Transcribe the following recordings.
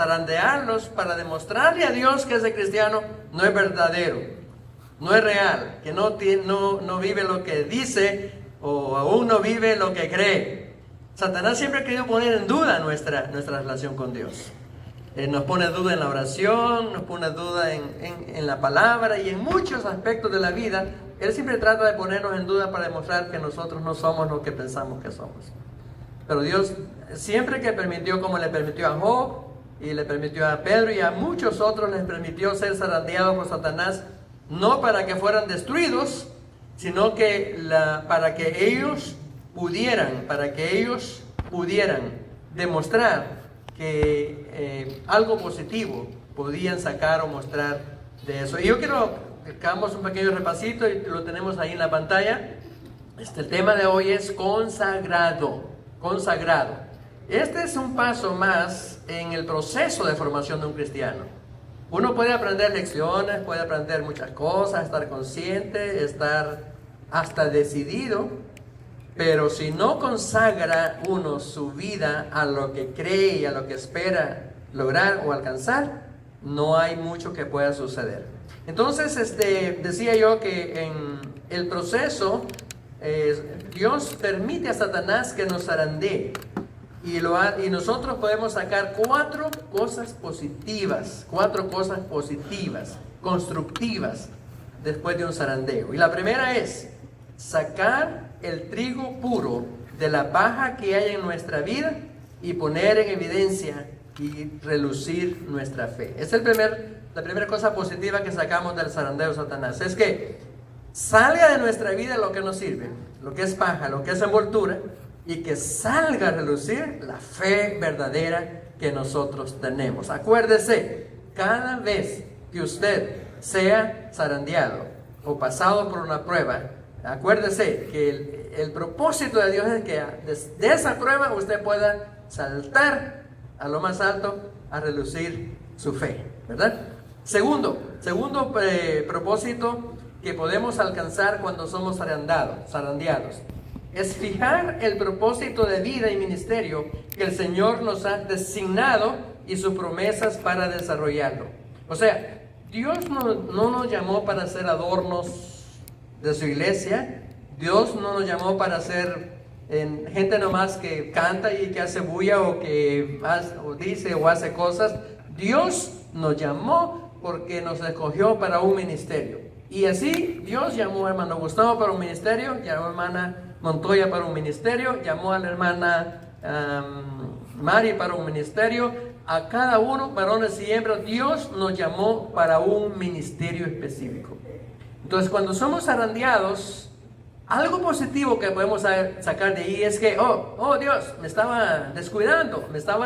zarandearlos para demostrarle a Dios que ese cristiano no es verdadero, no es real, que no vive lo que dice o aún no vive lo que cree. Satanás siempre ha querido poner en duda nuestra relación con Dios. Nos pone duda en la oración, nos pone duda en la palabra y en muchos aspectos de la vida. Él siempre trata de ponernos en duda para demostrar que nosotros no somos lo que pensamos que somos. Pero Dios siempre que permitió, como le permitió a Job y le permitió a Pedro y a muchos otros, les permitió ser zarandeados por Satanás, no para que fueran destruidos, sino que para que ellos pudieran demostrar que algo positivo podían sacar o mostrar de eso. Y yo quiero que hagamos un pequeño repasito y lo tenemos ahí en la pantalla. El tema de hoy es consagrado. Este es un paso más en el proceso de formación de un cristiano. Uno puede aprender lecciones, puede aprender muchas cosas, estar consciente, estar hasta decidido, pero si no consagra uno su vida a lo que cree y a lo que espera lograr o alcanzar, no hay mucho que pueda suceder. Entonces, decía yo que en el proceso, Dios permite a Satanás que nos zarandee y nosotros podemos sacar cuatro cosas positivas, constructivas, después de un zarandeo. Y la primera es sacar el trigo puro de la paja que hay en nuestra vida y poner en evidencia y relucir nuestra fe. Es la primera cosa positiva que sacamos del zarandeo de Satanás. Es que salga de nuestra vida lo que nos sirve, lo que es paja, lo que es envoltura, y que salga a relucir la fe verdadera que nosotros tenemos. Acuérdese, cada vez que usted sea zarandeado o pasado por una prueba, acuérdese que el propósito de Dios es que de esa prueba usted pueda saltar a lo más alto a relucir su fe, ¿verdad? Segundo propósito que podemos alcanzar cuando somos zarandeados, es fijar el propósito de vida y ministerio que el Señor nos ha designado y sus promesas para desarrollarlo. O sea, Dios no nos llamó para ser adornos de su iglesia. Dios no nos llamó para ser gente nomás que canta y que hace bulla o que dice o hace cosas. Dios nos llamó porque nos escogió para un ministerio. Y así Dios llamó a hermano Gustavo para un ministerio, llamó a hermana Montoya para un ministerio, llamó a la hermana Mari para un ministerio. A cada uno, varones y hembras, Dios nos llamó para un ministerio específico. Entonces, cuando somos zarandeados, algo positivo que podemos sacar de ahí es que, oh Dios, me estaba descuidando, me estaba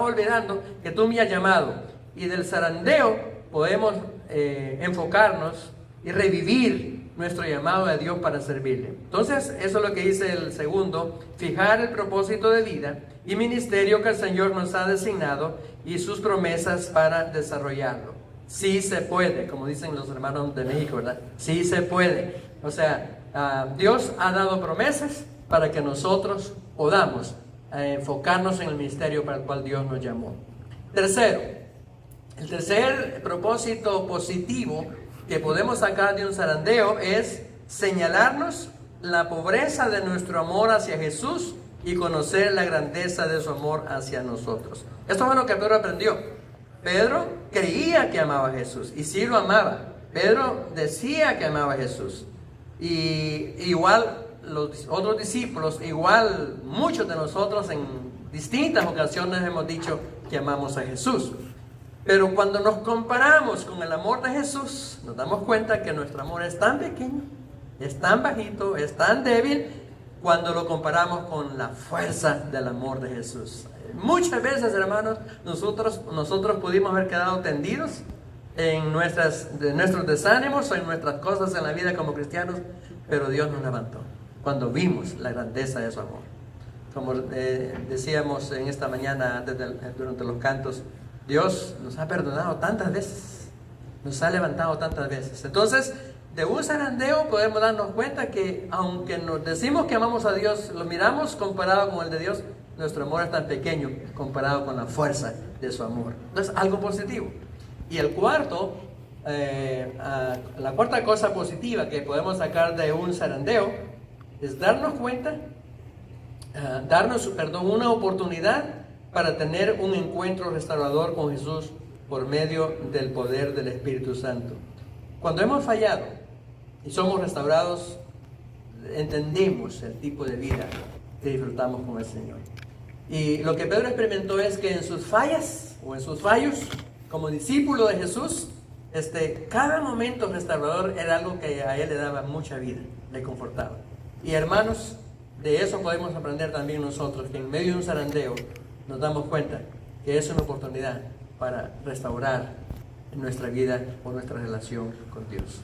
olvidando que tú me has llamado. Y del zarandeo podemos enfocarnos y revivir nuestro llamado a Dios para servirle. Entonces, eso es lo que dice el segundo: fijar el propósito de vida y ministerio que el Señor nos ha designado y sus promesas para desarrollarlo. Sí se puede, como dicen los hermanos de México, ¿verdad? Sí se puede. O sea, Dios ha dado promesas para que nosotros podamos enfocarnos en el ministerio para el cual Dios nos llamó. Tercero, el tercer propósito positivo que podemos sacar de un zarandeo es señalarnos la pobreza de nuestro amor hacia Jesús y conocer la grandeza de su amor hacia nosotros. Esto fue lo que Pedro aprendió. Pedro creía que amaba a Jesús y sí lo amaba. Pedro decía que amaba a Jesús. Y igual los otros discípulos, igual muchos de nosotros en distintas ocasiones hemos dicho que amamos a Jesús. Pero cuando nos comparamos con el amor de Jesús, nos damos cuenta que nuestro amor es tan pequeño, es tan bajito, es tan débil, cuando lo comparamos con la fuerza del amor de Jesús. Muchas veces, hermanos, nosotros pudimos haber quedado tendidos en nuestros desánimos o en nuestras cosas en la vida como cristianos, pero Dios nos levantó cuando vimos la grandeza de su amor. Como decíamos en esta mañana durante los cantos, Dios nos ha perdonado tantas veces, nos ha levantado tantas veces. Entonces, de un zarandeo podemos darnos cuenta que aunque nos decimos que amamos a Dios, lo miramos comparado con el de Dios, nuestro amor es tan pequeño comparado con la fuerza de su amor. Entonces, algo positivo. Y el cuarto, la cuarta cosa positiva que podemos sacar de un zarandeo es darnos cuenta, una oportunidad para tener un encuentro restaurador con Jesús por medio del poder del Espíritu Santo. Cuando hemos fallado y somos restaurados, entendemos el tipo de vida que disfrutamos con el Señor. Y lo que Pedro experimentó es que en sus fallas o en sus fallos, como discípulo de Jesús, cada momento restaurador era algo que a él le daba mucha vida, le confortaba. Y hermanos, de eso podemos aprender también nosotros, que en medio de un zarandeo nos damos cuenta que es una oportunidad para restaurar nuestra vida o nuestra relación con Dios.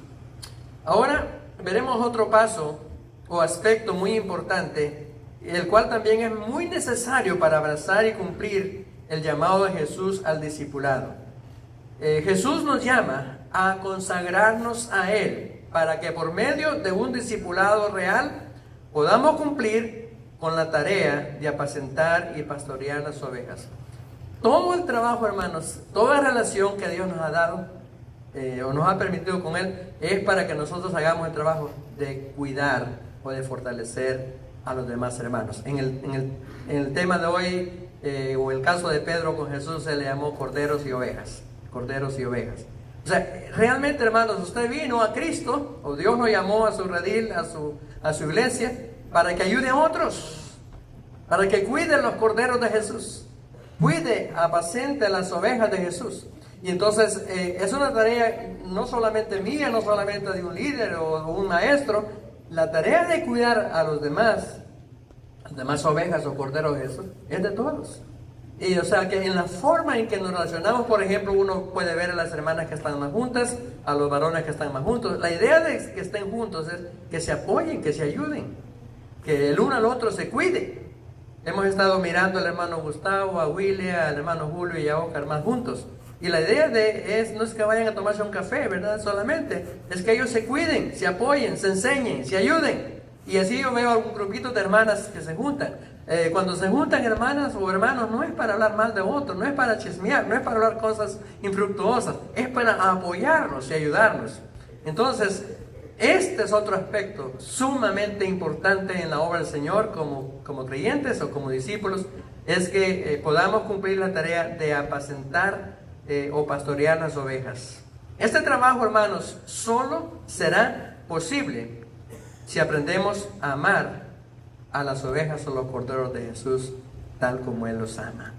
Ahora veremos otro paso o aspecto muy importante, el cual también es muy necesario para abrazar y cumplir el llamado de Jesús al discipulado. Jesús nos llama a consagrarnos a Él para que por medio de un discipulado real podamos cumplir con la tarea de apacentar y pastorear las ovejas. Todo el trabajo, hermanos, toda relación que Dios nos ha dado o nos ha permitido con Él es para que nosotros hagamos el trabajo de cuidar o de fortalecer a los demás hermanos. En el tema de hoy, o el caso de Pedro con Jesús, se le llamó corderos y ovejas. Corderos y ovejas. O sea, realmente, hermanos, usted vino a Cristo, o Dios lo llamó a su redil, a su iglesia, para que ayude a otros, para que cuide los corderos de Jesús, cuide, apacente las ovejas de Jesús. Y entonces es una tarea no solamente mía, no solamente de un líder o un maestro. La tarea de cuidar a las demás ovejas o corderos de Jesús es de todos. Y o sea que en la forma en que nos relacionamos, por ejemplo, uno puede ver a las hermanas que están más juntas, a los varones que están más juntos. La idea de que estén juntos es que se apoyen, que se ayuden, que el uno al otro se cuide. Hemos estado mirando al hermano Gustavo, a Willy, al hermano Julio y a Oscar más juntos. Y la idea no es que vayan a tomarse un café, ¿verdad? Solamente es que ellos se cuiden, se apoyen, se enseñen, se ayuden. Y así yo veo algún grupito de hermanas que se juntan. Cuando se juntan hermanas o hermanos, no es para hablar mal de otros, no es para chismear, no es para hablar cosas infructuosas, es para apoyarnos y ayudarnos. Entonces, este es otro aspecto sumamente importante en la obra del Señor como creyentes o como discípulos, es que podamos cumplir la tarea de apacentar o pastorear las ovejas. Este trabajo, hermanos, solo será posible si aprendemos a amar a las ovejas o los corderos de Jesús tal como Él los ama.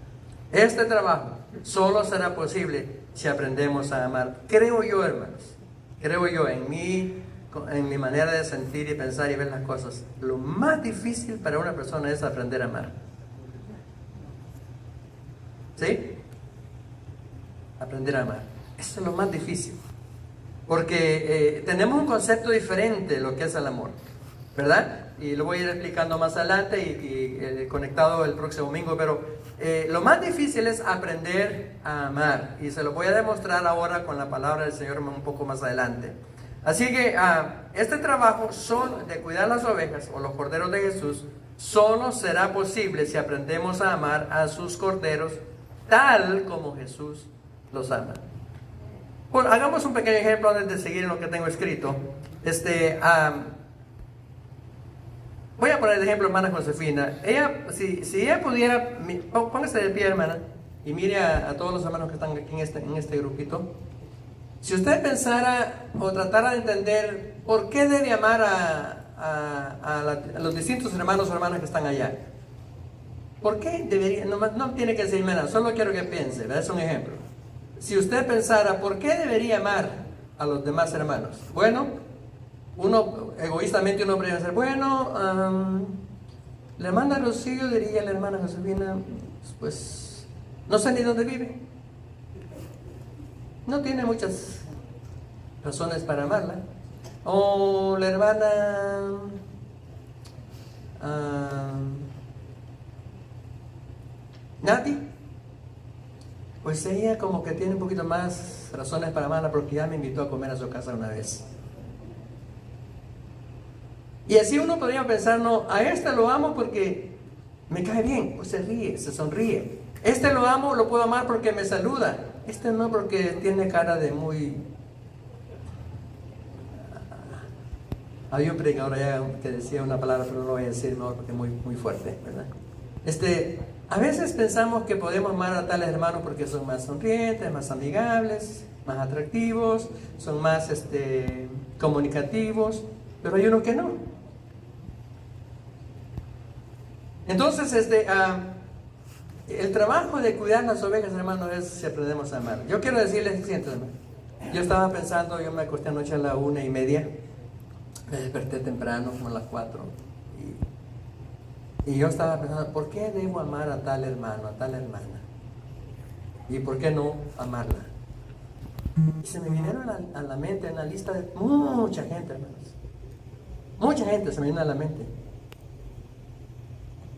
Este trabajo solo será posible si aprendemos a amar. Creo yo, hermanos, en mi manera de sentir y pensar y ver las cosas, lo más difícil para una persona es aprender a amar. ¿Sí? Aprender a amar. Eso es lo más difícil. Porque tenemos un concepto diferente de lo que es el amor, ¿verdad? Y lo voy a ir explicando más adelante y conectado el próximo domingo. Pero lo más difícil es aprender a amar. Y se lo voy a demostrar ahora con la palabra del Señor un poco más adelante. Así que este trabajo de cuidar las ovejas o los corderos de Jesús solo será posible si aprendemos a amar a sus corderos tal como Jesús los ama. Bueno, hagamos un pequeño ejemplo antes de seguir en lo que tengo escrito. Voy a poner de ejemplo a hermana Josefina. Ella, si ella pudiera, póngase de pie, hermana, y mire a todos los hermanos que están aquí en este grupito. Si usted pensara o tratara de entender por qué debe amar a los distintos hermanos o hermanas que están allá. ¿Por qué debería? No tiene que decirme nada, solo quiero que piense, ¿verdad? Es un ejemplo. Si usted pensara, ¿por qué debería amar a los demás hermanos? Bueno, egoístamente uno podría decir, bueno, la hermana Rocío diría a la hermana Josefina, pues, no sé ni dónde vive. No tiene muchas razones para amarla. O la hermana Nati, pues ella como que tiene un poquito más razones para amarla porque ya me invitó a comer a su casa una vez. Y así uno podría pensar, no, a esta lo amo porque me cae bien, pues se ríe, se sonríe. Este lo amo, lo puedo amar porque me saluda. Este no, porque tiene cara de muy... Había un predicador allá que decía una palabra, pero no lo voy a decir, no, porque es muy fuerte, ¿verdad? A veces pensamos que podemos amar a tales hermanos porque son más sonrientes, más amigables, más atractivos, son más comunicativos, pero hay uno que no. Entonces, el trabajo de cuidar las ovejas, hermanos, es si aprendemos a amar. Yo quiero decirles, siéntenme, yo estaba pensando, yo me acosté anoche a la 1:30, me desperté temprano, como a las 4, y yo estaba pensando, ¿por qué debo amar a tal hermano, a tal hermana? ¿Y por qué no amarla? Y se me vinieron a la mente una lista de mucha gente, hermanos. Mucha gente se me vino a la mente.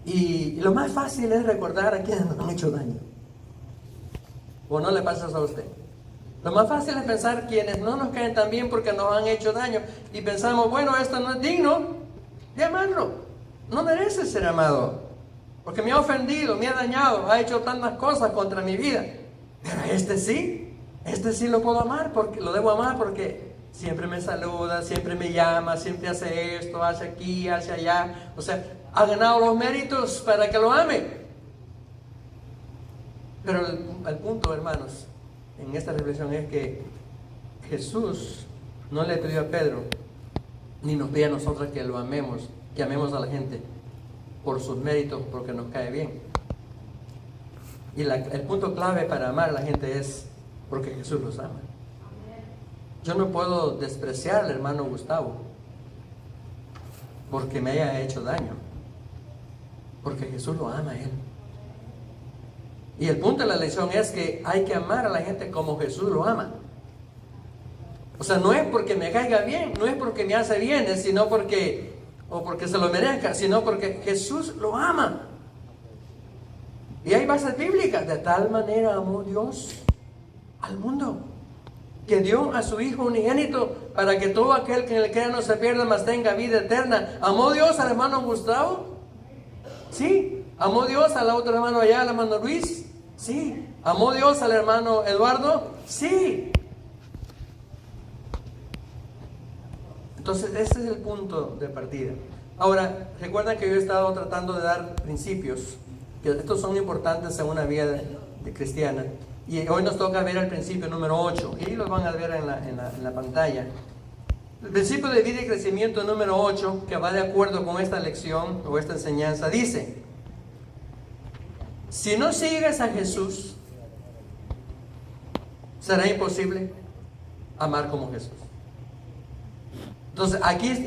Y lo más fácil es recordar a quienes nos han hecho daño. ¿O no le pasa eso a usted? Lo más fácil es pensar quienes no nos caen tan bien porque nos han hecho daño. Y pensamos, bueno, esto no es digno de amarlo. No merece ser amado. Porque me ha ofendido, me ha dañado, ha hecho tantas cosas contra mi vida. Pero este sí lo puedo amar, porque lo debo amar porque siempre me saluda, siempre me llama, siempre hace esto, hace aquí, hace allá. O sea, ha ganado los méritos para que lo ame. Pero el punto, hermanos, en esta reflexión es que Jesús no le pidió a Pedro, ni nos pide a nosotros que lo amemos, que amemos a la gente por sus méritos, porque nos cae bien. Y el punto clave para amar a la gente es porque Jesús los ama. Yo no puedo despreciar al hermano Gustavo porque me haya hecho daño, porque Jesús lo ama a él. Y el punto de la lección es que hay que amar a la gente como Jesús lo ama. O sea, no es porque me caiga bien, no es porque me hace bien, sino porque se lo merezca, sino porque Jesús lo ama. Y hay bases bíblicas. De tal manera amó Dios al mundo, que dio a su Hijo unigénito para que todo aquel que en él crea no se pierda, mas tenga vida eterna. ¿Amó Dios al hermano Gustavo? Sí. ¿Amó Dios al otro hermano allá, al hermano Luis? Sí. ¿Amó Dios al hermano Eduardo? Sí. Entonces, ese es el punto de partida. Ahora, recuerden que yo he estado tratando de dar principios, que estos son importantes en una vida de cristiana. Y hoy nos toca ver el principio número 8, y los van a ver en la pantalla. El principio de vida y crecimiento número 8, que va de acuerdo con esta lección o esta enseñanza, dice: si no sigues a Jesús, será imposible amar como Jesús. Entonces,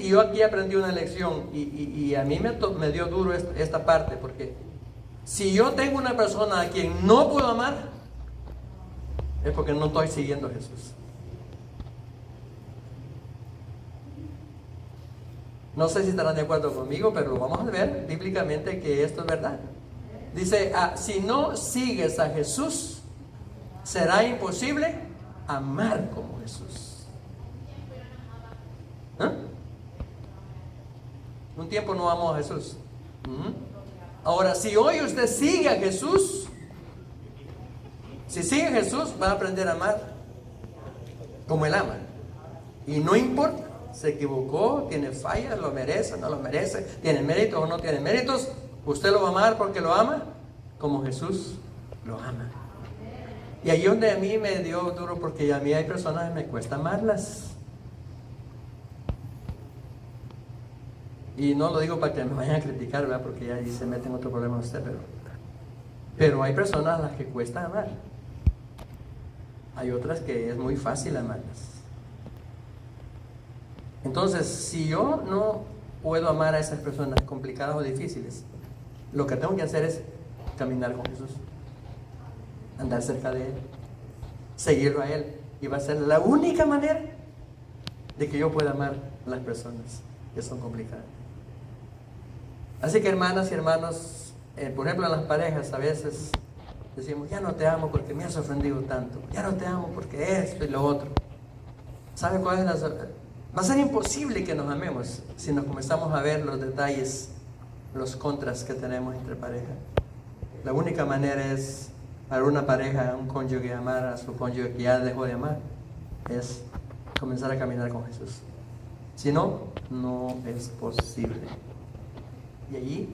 yo aquí aprendí una lección y a mí me dio duro esta parte, porque si yo tengo una persona a quien no puedo amar, es porque no estoy siguiendo a Jesús. No sé si estarán de acuerdo conmigo, pero lo vamos a ver bíblicamente que esto es verdad. Dice, si no sigues a Jesús, será imposible amar como Jesús. Un tiempo no amó a Jesús. Ahora, si hoy usted sigue a Jesús, si sigue a Jesús, va a aprender a amar como Él ama. Y no importa, se equivocó, tiene fallas, lo merece, no lo merece, tiene méritos o no tiene méritos, usted lo va a amar porque lo ama como Jesús lo ama. Y ahí donde a mí me dio duro, porque a mí hay personas que me cuesta amarlas. Y no lo digo para que me vayan a criticar, ¿verdad? Porque ya ahí se mete en otro problema usted, pero hay personas a las que cuesta amar. Hay otras que es muy fácil amarlas. Entonces, si yo no puedo amar a esas personas complicadas o difíciles, lo que tengo que hacer es caminar con Jesús, andar cerca de Él, seguirlo a Él, y va a ser la única manera de que yo pueda amar a las personas que son complicadas. Así que, hermanas y hermanos, por ejemplo, en las parejas a veces decimos, ya no te amo porque me has ofendido tanto, ya no te amo porque esto y lo otro. ¿Sabe cuál es la? Va a ser imposible que nos amemos si nos comenzamos a ver los detalles, los contras que tenemos entre pareja. la única manera es para una pareja, un cónyuge, amar a su cónyuge que ya dejó de amar, es comenzar a caminar con Jesús. Si no, no es posible. Y allí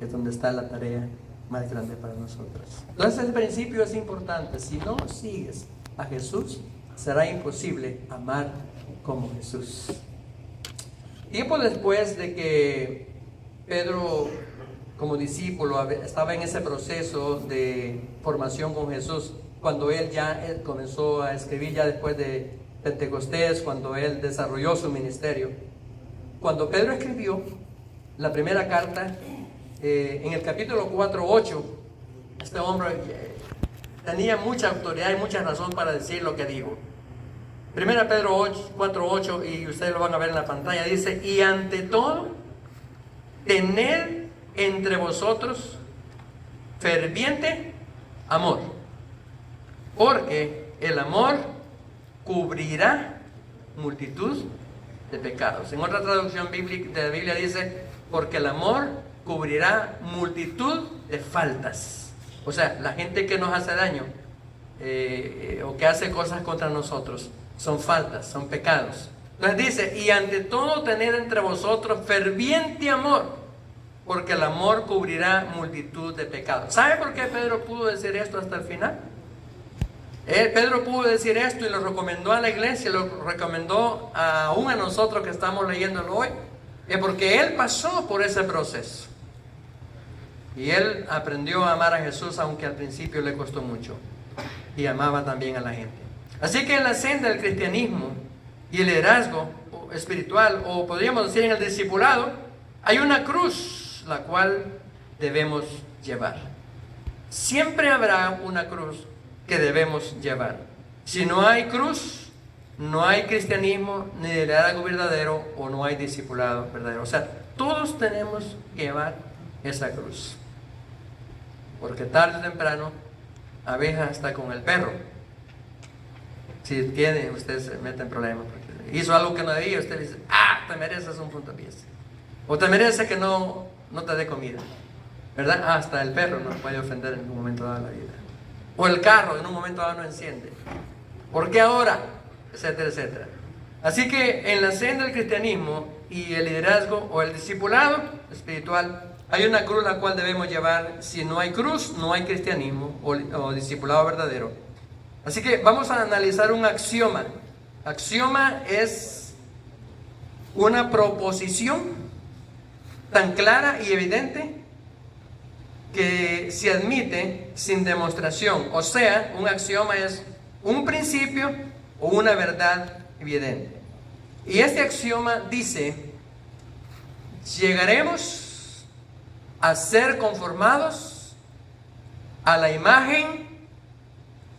es donde está la tarea más grande para nosotros. Entonces el principio es importante. Si no sigues a Jesús, será imposible amar como Jesús. Tiempo después de que Pedro, como discípulo, estaba en ese proceso de formación con Jesús, cuando él comenzó a escribir ya después de Pentecostés, cuando él desarrolló su ministerio. Cuando Pedro escribió la primera carta, en el capítulo 4:8, este hombre tenía mucha autoridad y mucha razón para decir lo que dijo. Primera Pedro 4:8, y ustedes lo van a ver en la pantalla, dice: y ante todo, tened entre vosotros ferviente amor, porque el amor cubrirá multitud de pecados. En otra traducción bíblica de la Biblia dice: porque el amor cubrirá multitud de faltas. O sea, la gente que nos hace daño o que hace cosas contra nosotros son faltas, son pecados. Entonces dice: y ante todo tened entre vosotros ferviente amor, porque el amor cubrirá multitud de pecados. ¿Sabe por qué Pedro pudo decir esto hasta el final? Pedro pudo decir esto y lo recomendó a la iglesia, lo recomendó aún a nosotros que estamos leyéndolo hoy, porque él pasó por ese proceso. Y él aprendió a amar a Jesús, aunque al principio le costó mucho. Y amaba también a la gente. Así que en la senda del cristianismo y el liderazgo espiritual, o podríamos decir en el discipulado, hay una cruz la cual debemos llevar. Siempre habrá una cruz que debemos llevar. Si no hay cruz, no hay cristianismo, ni liderazgo verdadero, o no hay discipulado verdadero. O sea, todos tenemos que llevar esa cruz. Porque tarde o temprano, abeja está con el perro. Si tiene, usted se mete en problemas. Porque hizo algo que no debía, usted dice: te mereces un puntapié. O te merece que no te dé comida. ¿Verdad? Hasta el perro nos puede ofender en un momento dado de la vida. O el carro en un momento dado no enciende. ¿Por qué ahora? Etcétera, etcétera. Así que en la senda del cristianismo y el liderazgo o el discipulado espiritual, hay una cruz la cual debemos llevar. Si no hay cruz, no hay cristianismo o discipulado verdadero. Así que vamos a analizar un axioma. Axioma es una proposición tan clara y evidente que se admite sin demostración. O sea, un axioma es un principio o una verdad evidente. Y este axioma dice: llegaremos a ser conformados a la imagen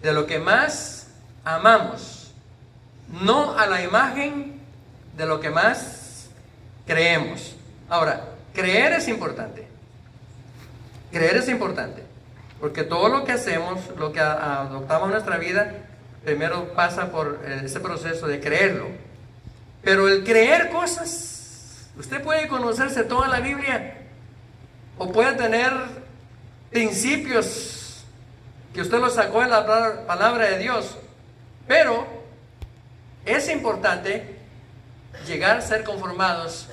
de lo que más amamos, no a la imagen de lo que más creemos. Ahora, creer es importante. Creer es importante, porque todo lo que hacemos, lo que adoptamos en nuestra vida, primero pasa por ese proceso de creerlo. Pero el creer cosas, usted puede conocerse toda la Biblia, o puede tener principios que usted los sacó de la palabra de Dios, pero es importante llegar a ser conformados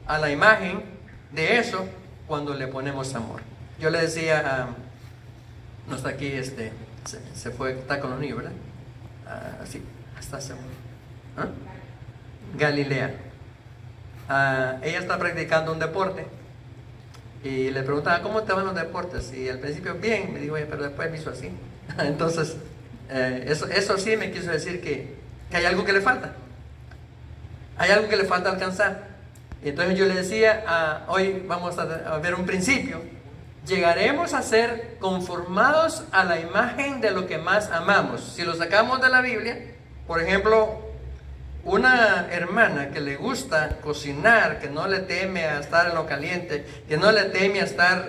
a la imagen de eso cuando le ponemos amor. Yo le decía, no está aquí, se fue, está con los niños, ¿verdad? Sí, está seguro. Galilea. Ella está practicando un deporte y le preguntaba: ¿cómo te van los deportes? Y al principio bien, me dijo: oye, pero después me hizo así. Entonces, eso sí me quiso decir que hay algo que le falta. Hay algo que le falta alcanzar. Y entonces yo le decía: hoy vamos a ver un principio. Llegaremos a ser conformados a la imagen de lo que más amamos. Si lo sacamos de la Biblia, por ejemplo, una hermana que le gusta cocinar, que no le teme a estar en lo caliente, que no le teme a estar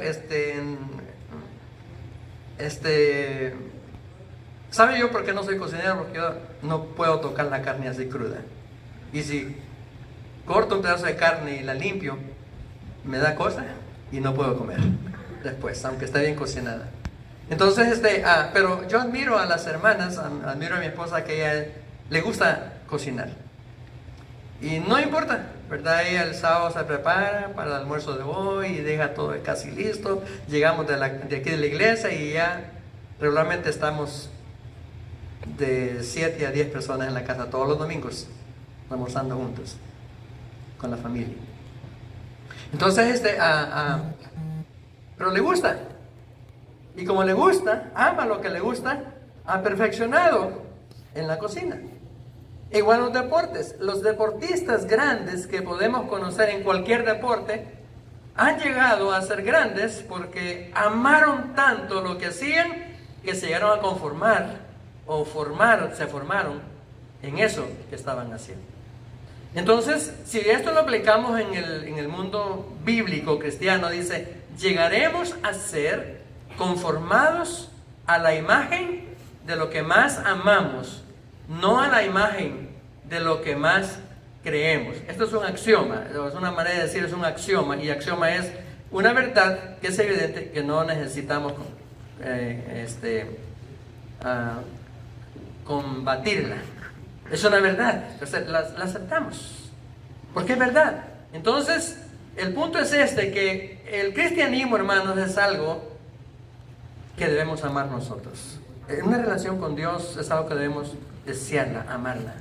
¿sabe yo por qué no soy cocinero? Porque yo no puedo tocar la carne así cruda. Y si corto un pedazo de carne y la limpio, me da cosa y no puedo comer después, aunque esté bien cocinada. Entonces, pero yo admiro a las hermanas, admiro a mi esposa que ella le gusta cocinar. Y no importa, ¿verdad? Ella el sábado se prepara para el almuerzo de hoy y deja todo casi listo. Llegamos de aquí de la iglesia y ya regularmente estamos de 7 a 10 personas en la casa todos los domingos, almorzando juntos con la familia. Entonces, pero le gusta. Y como le gusta, ama lo que le gusta, ha perfeccionado en la cocina. Igual los deportes. Los deportistas grandes que podemos conocer en cualquier deporte han llegado a ser grandes porque amaron tanto lo que hacían que se llegaron a conformar se formaron en eso que estaban haciendo. Entonces, si esto lo aplicamos en el mundo bíblico cristiano, dice, llegaremos a ser conformados a la imagen de lo que más amamos, no a la imagen de lo que más creemos. Esto es un axioma, es una manera de decir, es un axioma, y axioma es una verdad que es evidente que no necesitamos combatirla. Es una verdad, entonces la aceptamos, porque es verdad. Entonces, el punto es que el cristianismo, hermanos, es algo que debemos amar nosotros. Una relación con Dios es algo que debemos desearla, amarla.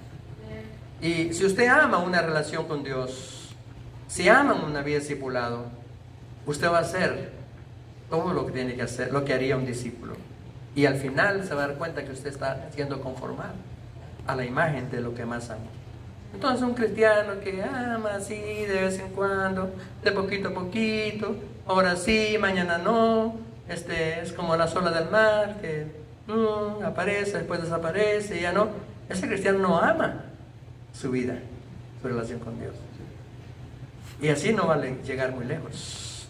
Y si usted ama una relación con Dios, si ama una vida de discipulado, usted va a hacer todo lo que tiene que hacer, lo que haría un discípulo. Y al final se va a dar cuenta que usted está siendo conformado a la imagen de lo que más ama. Entonces un cristiano que ama así de vez en cuando, de poquito a poquito, ahora sí, mañana no, es como la ola del mar, que aparece, después desaparece, ya no. Ese cristiano no ama su vida, su relación con Dios. Y así no vale llegar muy lejos.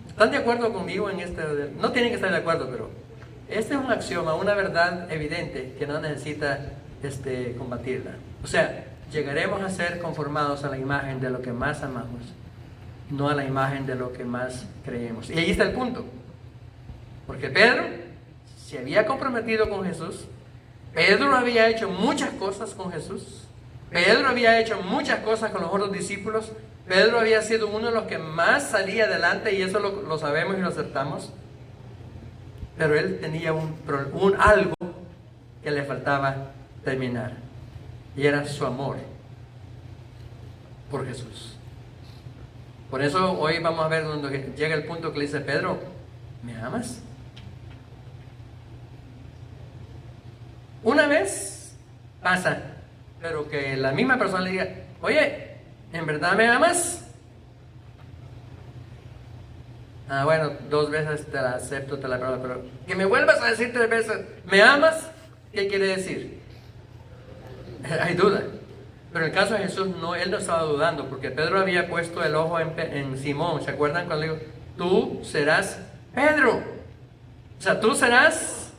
¿Están de acuerdo conmigo en esto? No tienen que estar de acuerdo, pero este es un axioma, una verdad evidente que no necesita combatirla. O sea, llegaremos a ser conformados a la imagen de lo que más amamos, no a la imagen de lo que más creemos. Y ahí está el punto. Porque Pedro se había comprometido con Jesús. Pedro había hecho muchas cosas con Jesús. Pedro había hecho muchas cosas con los otros discípulos. Pedro había sido uno de los que más salía adelante, y eso lo sabemos y lo aceptamos. Pero él tenía algo que le faltaba terminar, y era su amor por Jesús. Por eso hoy vamos a ver donde llega el punto que le dice Pedro, ¿me amas? Una vez pasa, pero que la misma persona le diga, oye, ¿en verdad me amas? Bueno, 2 veces te la acepto, te la perdono, pero que me vuelvas a decir 3 veces, ¿me amas? ¿Qué quiere decir? Hay duda. Pero en el caso de Jesús, no, él no estaba dudando, porque Pedro había puesto el ojo en Simón. ¿Se acuerdan cuando le dijo, tú serás Pedro? O sea, tú serás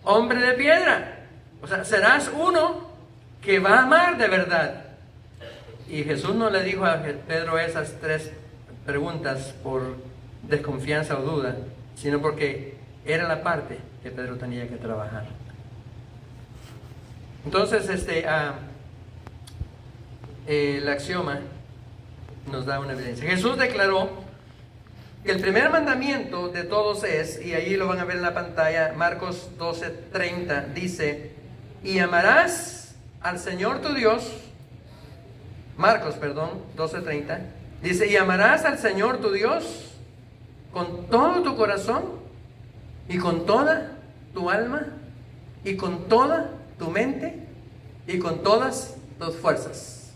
hombre de piedra. O sea, serás uno que va a amar de verdad. Y Jesús no le dijo a Pedro esas 3 preguntas por desconfianza o duda, sino porque era la parte que Pedro tenía que trabajar. Entonces, el axioma nos da una evidencia. Jesús declaró que el primer mandamiento de todos es, y ahí lo van a ver en la pantalla, Marcos 12:30, dice, y amarás al Señor tu Dios. Marcos, 12:30, dice, y amarás al Señor tu Dios con todo tu corazón, y con toda tu alma, y con toda tu mente, y con todas tus fuerzas.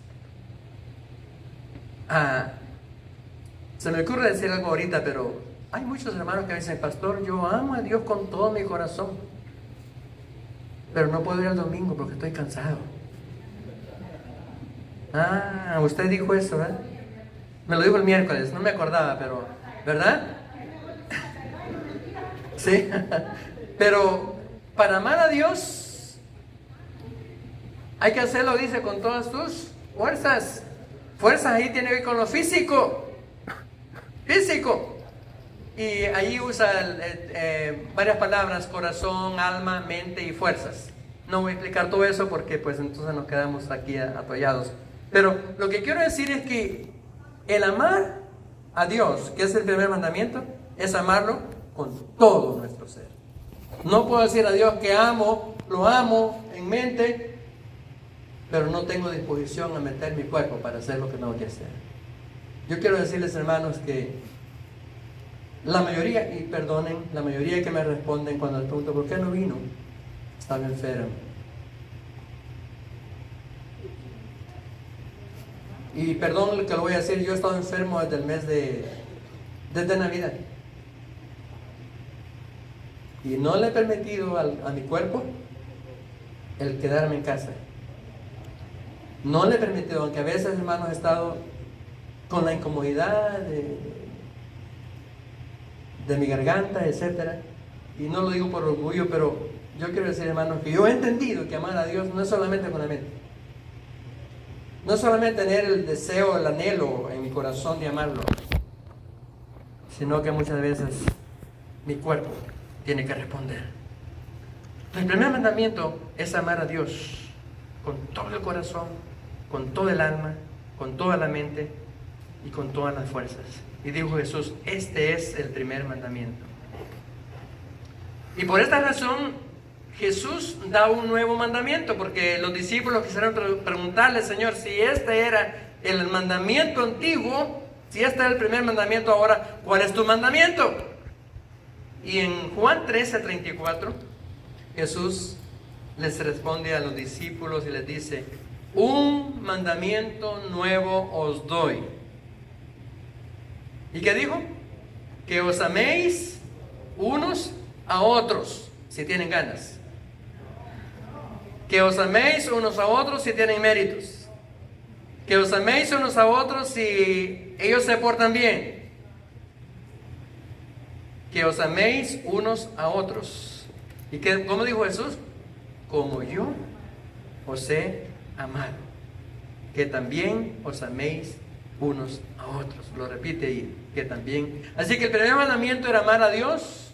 Se me ocurre decir algo ahorita, pero hay muchos hermanos que dicen, pastor, yo amo a Dios con todo mi corazón, pero no puedo ir al domingo porque estoy cansado. Usted dijo eso, ¿verdad? Me lo dijo el miércoles, no me acordaba, pero, ¿verdad? Sí. Pero para amar a Dios hay que hacerlo, dice, con todas tus fuerzas. Fuerzas ahí tiene que ver con lo físico. Y ahí usa varias palabras: corazón, alma, mente y fuerzas. No voy a explicar todo eso porque pues entonces nos quedamos aquí atollados. Pero lo que quiero decir es que el amar a Dios, que es el primer mandamiento, es amarlo con todo nuestro ser. No puedo decir a Dios que lo amo en mente, pero no tengo disposición a meter mi cuerpo para hacer lo que tengo que hacer. Yo quiero decirles, hermanos, que la mayoría, y perdonen, la mayoría que me responden cuando les pregunto ¿por qué no vino? Estaba enfermo. Y perdón lo que lo voy a decir, yo he estado enfermo desde el mes desde Navidad. Y no le he permitido a mi cuerpo el quedarme en casa. No le he permitido, aunque a veces, hermanos, he estado con la incomodidad de mi garganta, etcétera. Y no lo digo por orgullo, pero yo quiero decir, hermanos, que yo he entendido que amar a Dios no es solamente con la mente. No es solamente tener el deseo, el anhelo en mi corazón de amarlo, sino que muchas veces mi cuerpo tiene que responder. El primer mandamiento es amar a Dios con todo el corazón, con todo el alma, con toda la mente y con todas las fuerzas. Y dijo Jesús, este es el primer mandamiento. Y por esta razón Jesús da un nuevo mandamiento, porque los discípulos quisieron preguntarle, Señor, si este era el mandamiento antiguo, si este era el primer mandamiento, ahora, ¿cuál es tu mandamiento? Y en Juan 13:34, Jesús les responde a los discípulos y les dice, un mandamiento nuevo os doy. ¿Y qué dijo? Que os améis unos a otros, si tienen ganas. Que os améis unos a otros si tienen méritos. Que os améis unos a otros si ellos se portan bien. Que os améis unos a otros. ¿Y cómo dijo Jesús? Como yo os he amado. Que también os améis unos a otros. Lo repite ahí, que también. Así que el primer mandamiento era amar a Dios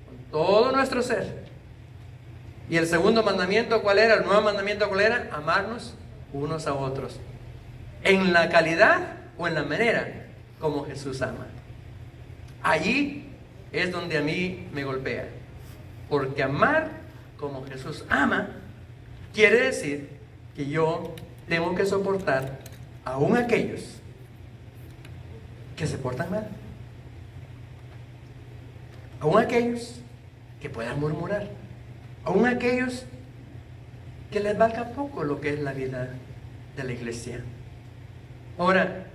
con todo nuestro ser. Y el segundo mandamiento, ¿cuál era? El nuevo mandamiento, ¿cuál era? Amarnos unos a otros. En la calidad o en la manera como Jesús ama. Allí es donde a mí me golpea. Porque amar como Jesús ama quiere decir que yo tengo que soportar aún aquellos que se portan mal. Aún aquellos que puedan murmurar. Aún aquellos que les valga poco lo que es la vida de la iglesia. Ahora,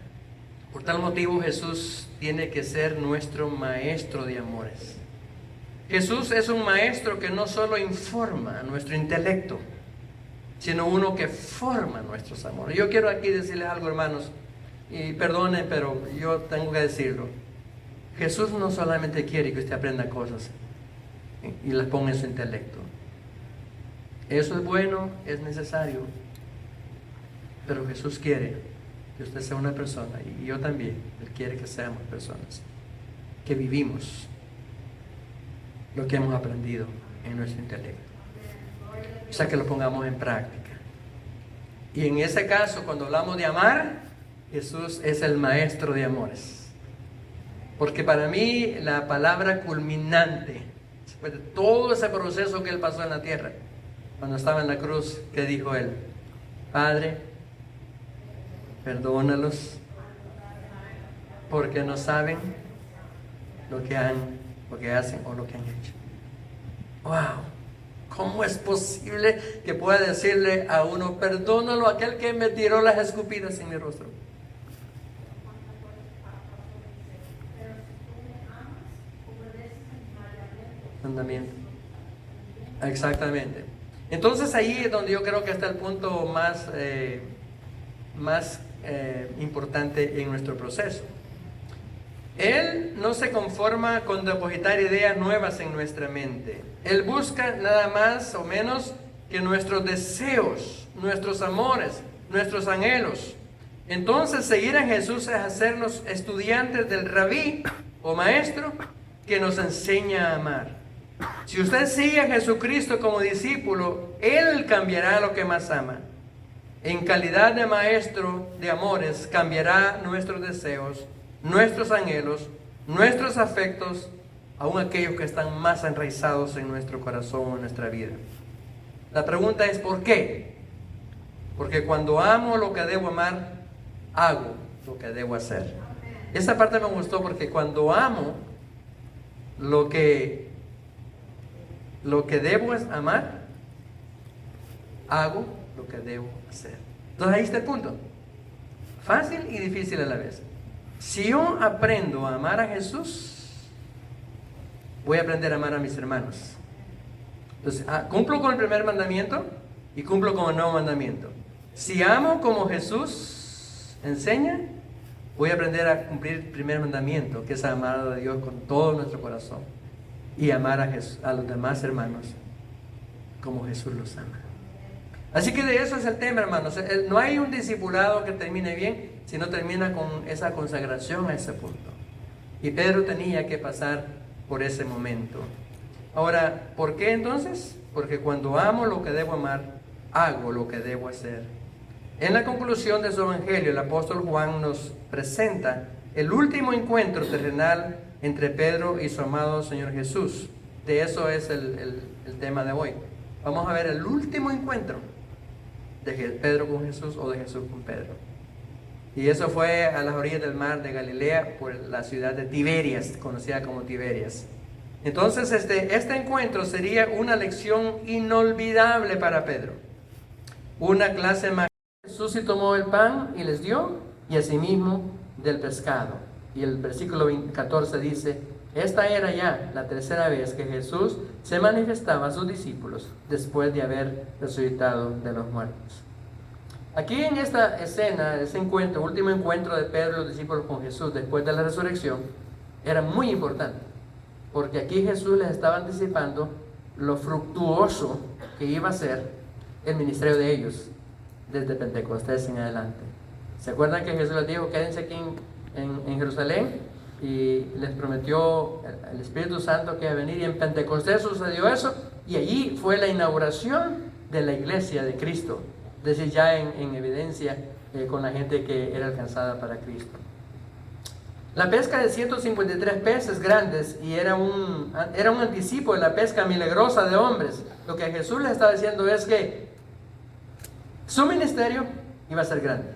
por tal motivo Jesús tiene que ser nuestro maestro de amores. Jesús es un maestro que no solo informa a nuestro intelecto, sino uno que forma nuestros amores. Yo quiero aquí decirles algo, hermanos, y perdonen, pero yo tengo que decirlo. Jesús no solamente quiere que usted aprenda cosas y las ponga en su intelecto. Eso es bueno, es necesario, pero Jesús quiere que usted sea una persona, y yo también. Él quiere que seamos personas que vivimos lo que hemos aprendido en nuestro intelecto, o sea, que lo pongamos en práctica. Y en ese caso, cuando hablamos de amar, Jesús es el maestro de amores, porque para mí la palabra culminante, después de todo ese proceso que Él pasó en la tierra, cuando estaba en la cruz, ¿qué dijo Él? Padre, perdónalos, porque no saben lo que hacen o lo que han hecho. ¡Wow! ¿Cómo es posible que pueda decirle a uno, perdónalo a aquel que me tiró las escupidas en mi rostro? Mandamiento. Exactamente. Entonces ahí es donde yo creo que está el punto más importante en nuestro proceso. Él no se conforma con depositar ideas nuevas en nuestra mente. Él busca nada más o menos que nuestros deseos, nuestros amores, nuestros anhelos. Entonces seguir a Jesús es hacernos estudiantes del rabí o maestro que nos enseña a amar. Si usted sigue a Jesucristo como discípulo, Él cambiará lo que más ama. En calidad de maestro de amores, cambiará nuestros deseos, nuestros anhelos, nuestros afectos, aun aquellos que están más enraizados en nuestro corazón o en nuestra vida. La pregunta es ¿por qué? Porque cuando amo lo que debo amar, hago lo que debo hacer. Esa parte me gustó porque cuando amo lo que debo es amar, hago lo que debo hacer. Entonces ahí está el punto. Fácil y difícil a la vez. Si yo aprendo a amar a Jesús, voy a aprender a amar a mis hermanos. Entonces, cumplo con el primer mandamiento y cumplo con el nuevo mandamiento. Si amo como Jesús enseña, voy a aprender a cumplir el primer mandamiento, que es amar a Dios con todo nuestro corazón y amar a los demás hermanos como Jesús los ama. Así que de eso es el tema, hermanos. No hay un discipulado que termine bien si no termina con esa consagración a ese punto. Y Pedro tenía que pasar por ese momento. Ahora, ¿por qué entonces? Porque cuando amo lo que debo amar, hago lo que debo hacer. En la conclusión de su evangelio, el apóstol Juan nos presenta el último encuentro terrenal entre Pedro y su amado Señor Jesús. De eso es el tema de hoy. Vamos a ver el último encuentro de Pedro con Jesús o de Jesús con Pedro. Y eso fue a las orillas del mar de Galilea, por la ciudad de Tiberias, conocida como Tiberias. Entonces este encuentro sería una lección inolvidable para Pedro. Una clase magistral. Jesús sí tomó el pan y les dio, y asimismo del pescado. Y el versículo 14 dice: esta era ya la tercera vez que Jesús se manifestaba a sus discípulos después de haber resucitado de los muertos. Aquí en esta escena, ese encuentro, último encuentro de Pedro y los discípulos con Jesús después de la resurrección, era muy importante, porque aquí Jesús les estaba anticipando lo fructuoso que iba a ser el ministerio de ellos desde Pentecostés en adelante. ¿Se acuerdan que Jesús les dijo: quédense aquí en Jerusalén? Y les prometió el Espíritu Santo que iba a venir, y en Pentecostés sucedió eso, y allí fue la inauguración de la iglesia de Cristo, es decir, ya en evidencia con la gente que era alcanzada para Cristo. La pesca de 153 peces grandes y era un anticipo de la pesca milagrosa de hombres. Lo que Jesús les estaba diciendo es que su ministerio iba a ser grande,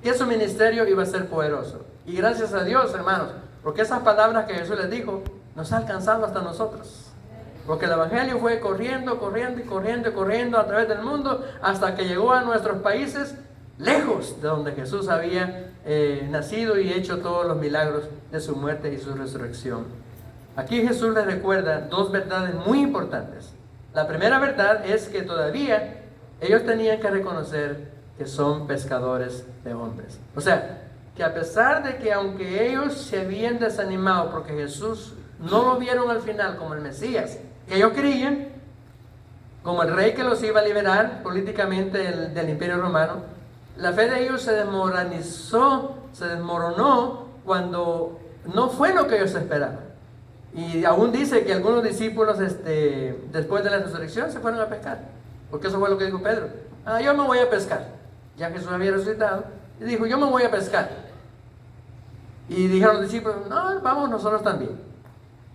que su ministerio iba a ser poderoso. Y gracias a Dios, hermanos, porque esas palabras que Jesús les dijo nos ha alcanzado hasta nosotros. Porque el Evangelio fue corriendo a través del mundo hasta que llegó a nuestros países, lejos de donde Jesús había nacido y hecho todos los milagros de su muerte y su resurrección. Aquí Jesús les recuerda dos verdades muy importantes. La primera verdad es que todavía ellos tenían que reconocer que son pescadores de hombres. O sea, que a pesar de que aunque ellos se habían desanimado porque Jesús no lo vieron al final como el Mesías que ellos creían, como el rey que los iba a liberar políticamente del Imperio Romano, la fe de ellos se desmoronó cuando no fue lo que ellos esperaban. Y aún dice que algunos discípulos después de la resurrección se fueron a pescar, porque eso fue lo que dijo Pedro: yo me voy a pescar. Ya Jesús había resucitado y dijo: yo me voy a pescar. Y dijeron los discípulos: no, vamos nosotros también.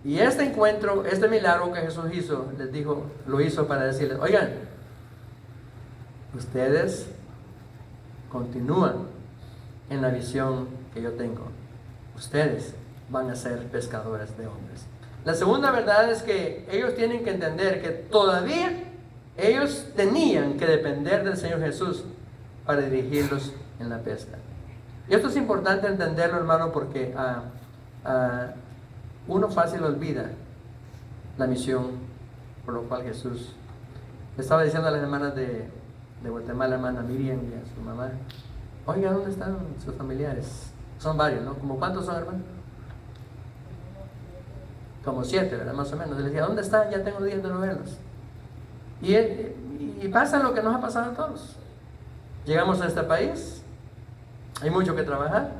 Y este encuentro, este milagro que Jesús hizo, les dijo, lo hizo para decirles: oigan, ustedes continúan en la visión que yo tengo. Ustedes van a ser pescadores de hombres. La segunda verdad es que ellos tienen que entender que todavía ellos tenían que depender del Señor Jesús para dirigirlos en la pesca. Y esto es importante entenderlo, hermano, porque uno fácil olvida la misión por lo cual Jesús. Le estaba diciendo a las hermanas de Guatemala, hermana Miriam y a su mamá: oiga, ¿dónde están sus familiares? Son varios, ¿no? ¿Como cuántos son, hermano? Como 7, ¿verdad? Más o menos. Les decía: ¿dónde están? Ya tengo días de no verlos. Y pasa lo que nos ha pasado a todos. Llegamos a este país, hay mucho que trabajar,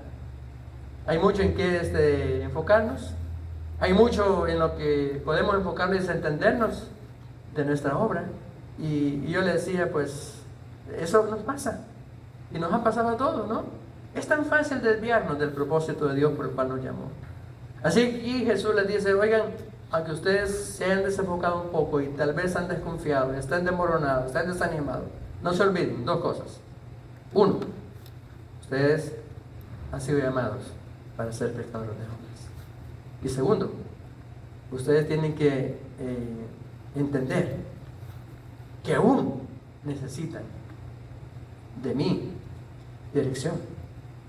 hay mucho en qué enfocarnos, Hay mucho en lo que podemos enfocarnos y entendernos de nuestra obra. Y yo le decía, pues, eso nos pasa. Y nos ha pasado a todos, ¿no? Es tan fácil desviarnos del propósito de Dios por el cual nos llamó. Así que Jesús les dice, oigan, aunque ustedes se hayan desenfocado un poco y tal vez han desconfiado, estén desmoronados, estén desanimados, no se olviden dos cosas. Uno, ustedes han sido llamados para ser pescadores de hombres. Y segundo, ustedes tienen que entender que aún necesitan de mi dirección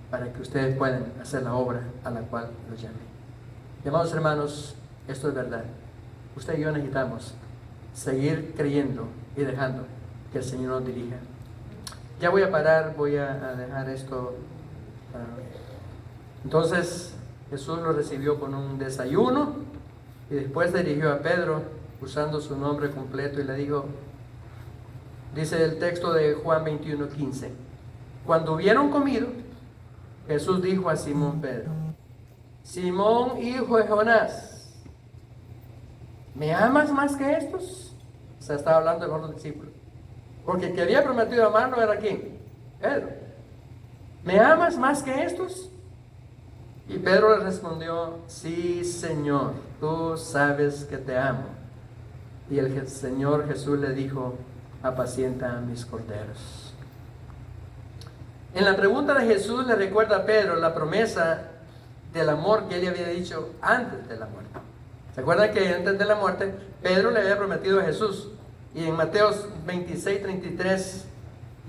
para que ustedes puedan hacer la obra a la cual los llamé. Amados hermanos, esto es verdad. Usted y yo necesitamos seguir creyendo y dejando que el Señor nos dirija. Ya voy a parar, voy a dejar esto. Entonces Jesús lo recibió con un desayuno y después dirigió a Pedro usando su nombre completo y le dijo, dice el texto de Juan 21:15, cuando hubieron comido, Jesús dijo a Simón Pedro, Simón, hijo de Jonás, ¿me amas más que estos? O sea, estaba hablando de los discípulos. Porque el que había prometido amarlo era ¿quién? Pedro. ¿Me amas más que estos? Y Pedro le respondió, sí, Señor, tú sabes que te amo. Y el Señor Jesús le dijo, apacienta a mis corderos. En la pregunta de Jesús le recuerda a Pedro la promesa del amor que él había dicho antes de la muerte. ¿Se acuerdan que antes de la muerte Pedro le había prometido a Jesús? Y en Mateo 26:33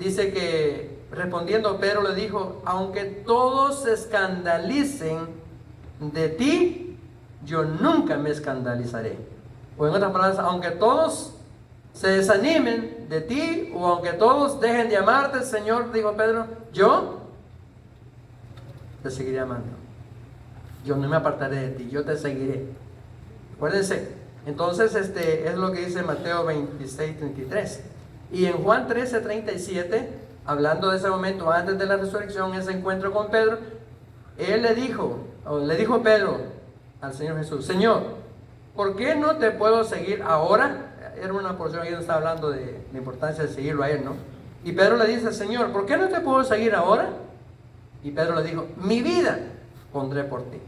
dice que respondiendo Pedro le dijo, aunque todos se escandalicen de ti, yo nunca me escandalizaré. O en otras palabras, aunque todos se desanimen de ti, o aunque todos dejen de amarte, Señor, dijo Pedro, yo te seguiré amando. Yo no me apartaré de ti, yo te seguiré. Acuérdense, entonces es lo que dice Mateo 26:33. Y en Juan 13:37, hablando de ese momento antes de la resurrección, ese encuentro con Pedro, él le dijo Pedro al Señor Jesús, Señor, ¿por qué no te puedo seguir ahora? Era una porción, él está hablando de la importancia de seguirlo a él, ¿no? Y Pedro le dice, Señor, ¿por qué no te puedo seguir ahora? Y Pedro le dijo, mi vida pondré por ti.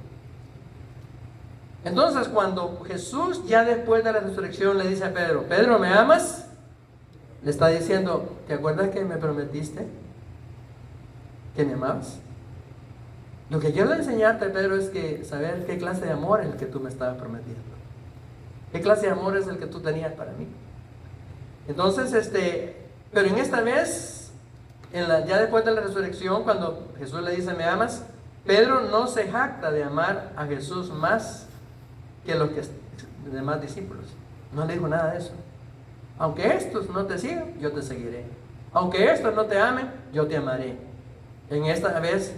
Entonces cuando Jesús ya después de la resurrección le dice a Pedro, Pedro, ¿me amas? Le está diciendo, ¿te acuerdas que me prometiste que me amabas? Lo que quiero enseñarte, Pedro, es que saber qué clase de amor es el que tú me estabas prometiendo. ¿Qué clase de amor es el que tú tenías para mí? Entonces, pero en esta vez, ya después de la resurrección, cuando Jesús le dice, ¿me amas? Pedro no se jacta de amar a Jesús más que los demás discípulos. No le dijo nada de eso. Aunque estos no te sigan, yo te seguiré. Aunque estos no te amen, yo te amaré. En esta vez,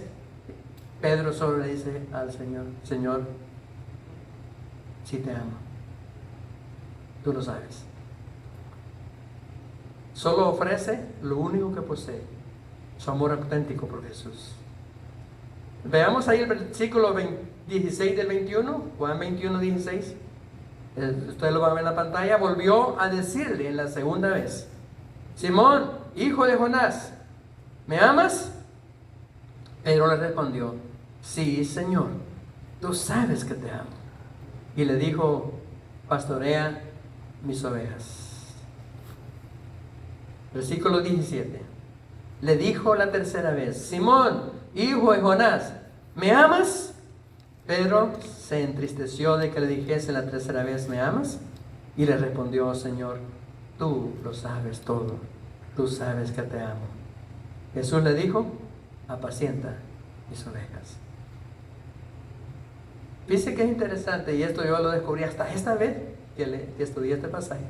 Pedro solo le dice al Señor, Señor, sí te amo. Tú lo sabes. Solo ofrece lo único que posee, su amor auténtico por Jesús. Veamos ahí el versículo 16 del 21, Juan 21:16. Ustedes lo van a ver en la pantalla. Volvió a decirle la segunda vez, Simón, hijo de Jonás, ¿me amas? Pedro le respondió, sí, Señor, tú sabes que te amo. Y le dijo, pastorea mis ovejas. Versículo 17. Le dijo la tercera vez, Simón, hijo de Jonás, ¿me amas? Pedro se entristeció de que le dijese la tercera vez, ¿me amas? Y le respondió, Señor, tú lo sabes todo, tú sabes que te amo. Jesús le dijo, apacienta mis ovejas. Fíjese que es interesante, y esto yo lo descubrí hasta esta vez que estudié este pasaje.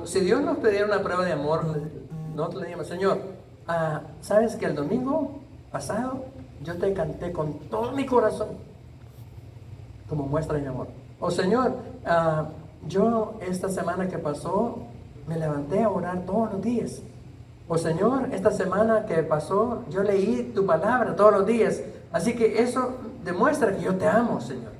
Si Dios nos pidiera una prueba de amor, nosotros le dijimos, Señor, ¿sabes que el domingo pasado yo te canté con todo mi corazón como muestra de mi amor? O Señor, yo esta semana que pasó me levanté a orar todos los días. O Señor, esta semana que pasó yo leí tu palabra todos los días. Así que eso demuestra que yo te amo, Señor.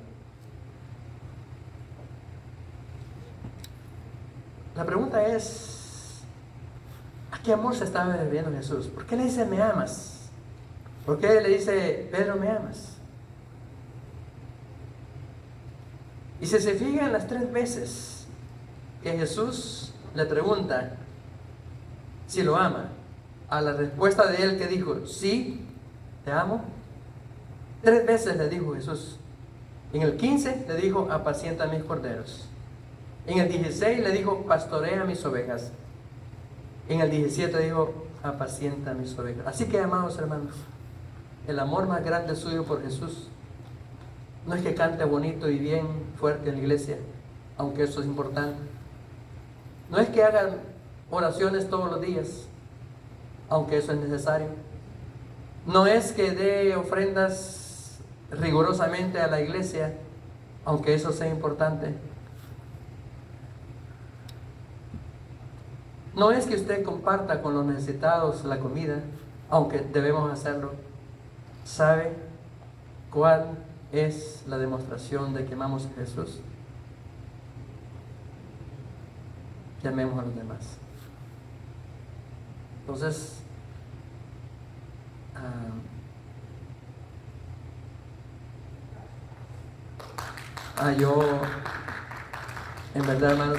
pregunta es, ¿a qué amor se estaba refiriendo Jesús? ¿Por qué le dice me amas? ¿Por qué le dice Pedro me amas? Y si se fijan las 3 veces que Jesús le pregunta si lo ama, a la respuesta de él que dijo, sí, te amo, 3 veces le dijo Jesús. En el 15 le dijo, apacienta mis corderos. En el 16 le dijo, pastorea mis ovejas. En el 17 dijo, apacienta mis ovejas. Así que, amados hermanos, el amor más grande suyo por Jesús no es que cante bonito y bien fuerte en la iglesia, aunque eso es importante. No es que hagan oraciones todos los días, aunque eso es necesario. No es que dé ofrendas rigurosamente a la iglesia, aunque eso sea importante. No es que usted comparta con los necesitados la comida, aunque debemos hacerlo. ¿Sabe cuál es la demostración de que amamos a Jesús? Que amemos a los demás. Entonces, yo, en verdad, hermanos,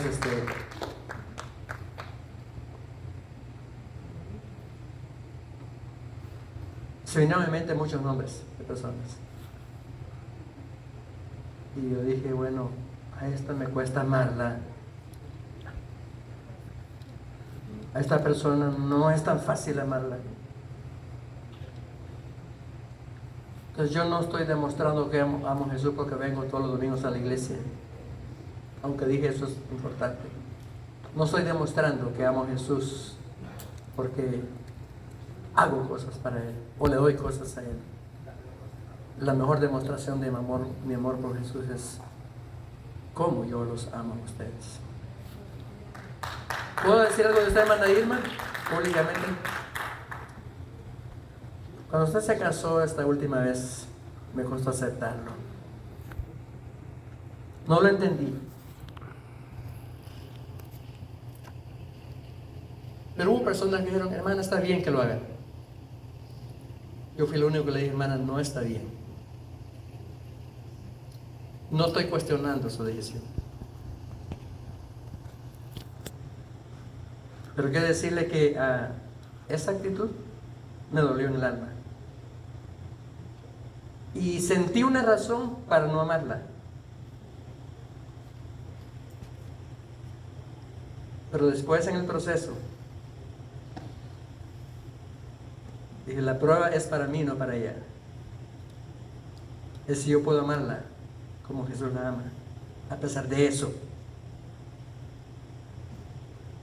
se vinieron a mi mente muchos nombres de personas. Y yo dije, bueno, a esta me cuesta amarla. A esta persona no es tan fácil amarla. Entonces yo no estoy demostrando que amo a Jesús porque vengo todos los domingos a la iglesia. Aunque dije eso es importante. No estoy demostrando que amo a Jesús porque hago cosas para Él o le doy cosas a Él. La mejor demostración de mi amor por Jesús es cómo yo los amo a ustedes. ¿Puedo decir algo de usted, hermana Irma? Públicamente. Cuando usted se casó esta última vez, me costó aceptarlo. No lo entendí. Pero hubo personas que dijeron, hermana, está bien que lo hagan. Yo fui el único que le dije, hermana, no está bien. No estoy cuestionando su decisión. Pero quiero decirle que esa actitud me dolió en el alma. Y sentí una razón para no amarla. Pero después en el proceso, dije, la prueba es para mí, no para ella. Es si yo puedo amarla como Jesús la ama, a pesar de eso.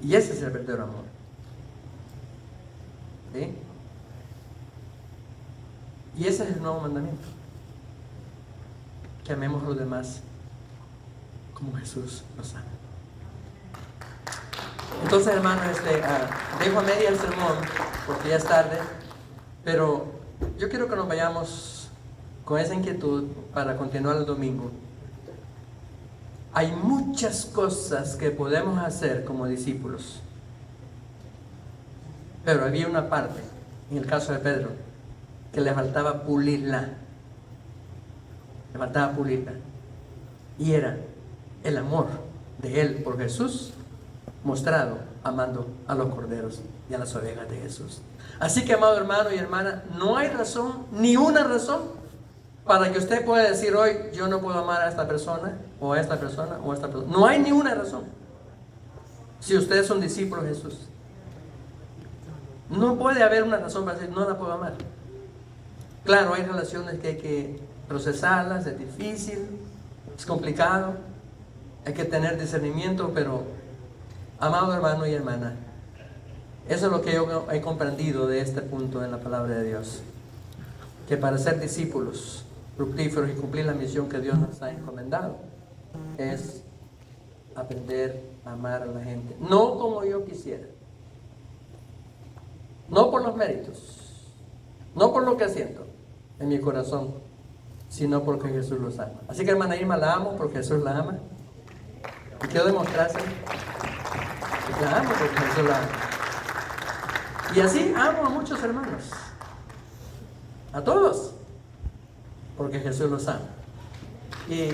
Y ese es el verdadero amor. ¿Sí? Y ese es el nuevo mandamiento. Que amemos a los demás como Jesús los ama. Entonces, hermanos, dejo a media el sermón porque ya es tarde, pero yo quiero que nos vayamos con esa inquietud para continuar el domingo. Hay muchas cosas que podemos hacer como discípulos, pero había una parte, en el caso de Pedro, que le faltaba pulirla. Le faltaba pulirla. Y era el amor de él por Jesús, mostrado amando a los corderos y a las ovejas de Jesús. Así que, amado hermano y hermana, no hay razón, ni una razón, para que usted pueda decir hoy, yo no puedo amar a esta persona, o a esta persona, o a esta persona. No hay ni una razón. Si usted es un discípulo de Jesús, no puede haber una razón para decir, no la puedo amar. Claro, hay relaciones que hay que procesarlas, es difícil, es complicado, hay que tener discernimiento, pero, amado hermano y hermana, eso es lo que yo he comprendido de este punto en la palabra de Dios. Que para ser discípulos fructíferos y cumplir la misión que Dios nos ha encomendado, es aprender a amar a la gente. No como yo quisiera. No por los méritos. No por lo que siento en mi corazón, sino porque Jesús los ama. Así que, hermana Irma, la amo porque Jesús la ama. Y quiero demostrarse La amo porque Jesús la ama. Y así amo a muchos hermanos. A todos. Porque Jesús los ama. Y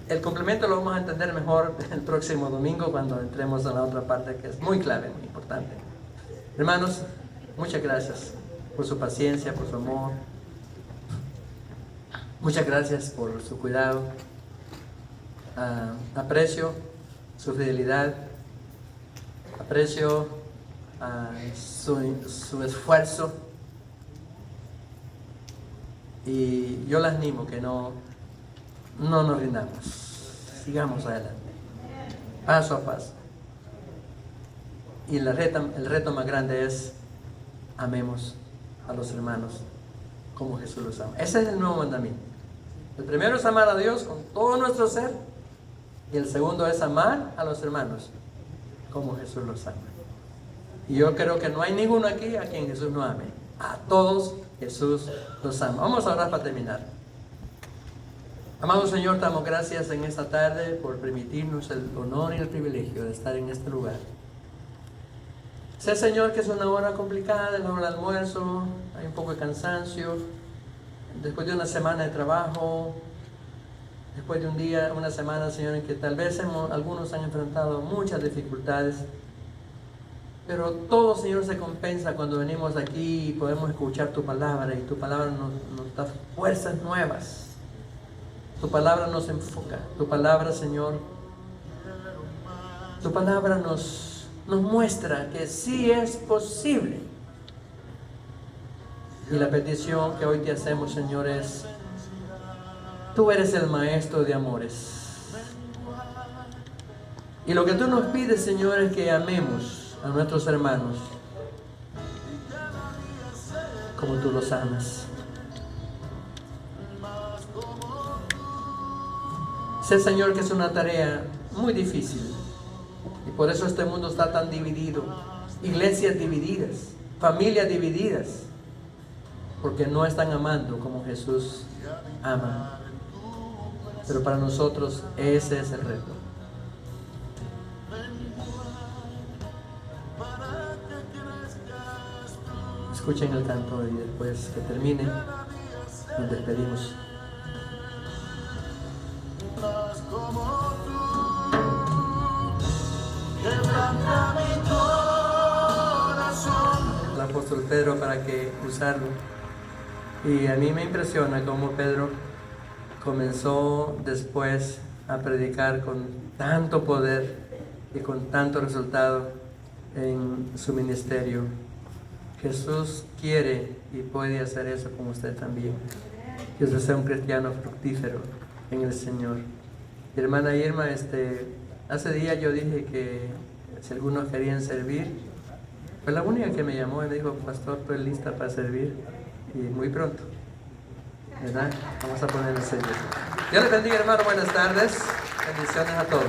el complemento lo vamos a entender mejor el próximo domingo cuando entremos a la otra parte que es muy clave, muy importante. Hermanos, muchas gracias por su paciencia, por su amor. Muchas gracias por su cuidado. Aprecio su fidelidad. Aprecio su esfuerzo. Y yo les animo que no nos rindamos, sigamos adelante, paso a paso. Y el reto más grande es: amemos a los hermanos como Jesús los ama. Ese es el nuevo mandamiento. El primero es amar a Dios con todo nuestro ser, y el segundo es amar a los hermanos como Jesús los ama. Y yo creo que no hay ninguno aquí a quien Jesús no ame. A todos Jesús los ama. Vamos a orar para terminar. Amado Señor, te damos gracias en esta tarde por permitirnos el honor y el privilegio de estar en este lugar. Sé, Señor, que es una hora complicada, la hora del almuerzo, hay un poco de cansancio, después de una semana de trabajo, después de un día, una semana, Señor, en que tal vez algunos han enfrentado muchas dificultades, pero todo, Señor, se compensa cuando venimos aquí y podemos escuchar tu palabra, y tu palabra nos da fuerzas nuevas. Tu palabra nos enfoca, tu palabra, Señor, tu palabra nos muestra que sí es posible. Y la petición que hoy te hacemos, Señor, es: tú eres el maestro de amores. Y lo que tú nos pides, Señor, es que amemos a nuestros hermanos como tú los amas. Sé, Señor, que es una tarea muy difícil, y por eso este mundo está tan dividido, iglesias divididas, familias divididas, porque no están amando como Jesús ama. Pero para nosotros ese es el reto. Escuchen el canto y después que termine nos despedimos. Como tú, quebranta mi corazón. El apóstol Pedro, para que usarlo. Y a mí me impresiona cómo Pedro comenzó después a predicar con tanto poder y con tanto resultado en su ministerio. Jesús quiere y puede hacer eso con usted también. Que usted sea un cristiano fructífero en el Señor. Mi hermana Irma, hace días yo dije que si algunos querían servir, fue la única que me llamó y me dijo: pastor, estoy lista para servir, y muy pronto, ¿verdad? Vamos a poner el sello. Dios les bendiga, hermano, buenas tardes, bendiciones a todos.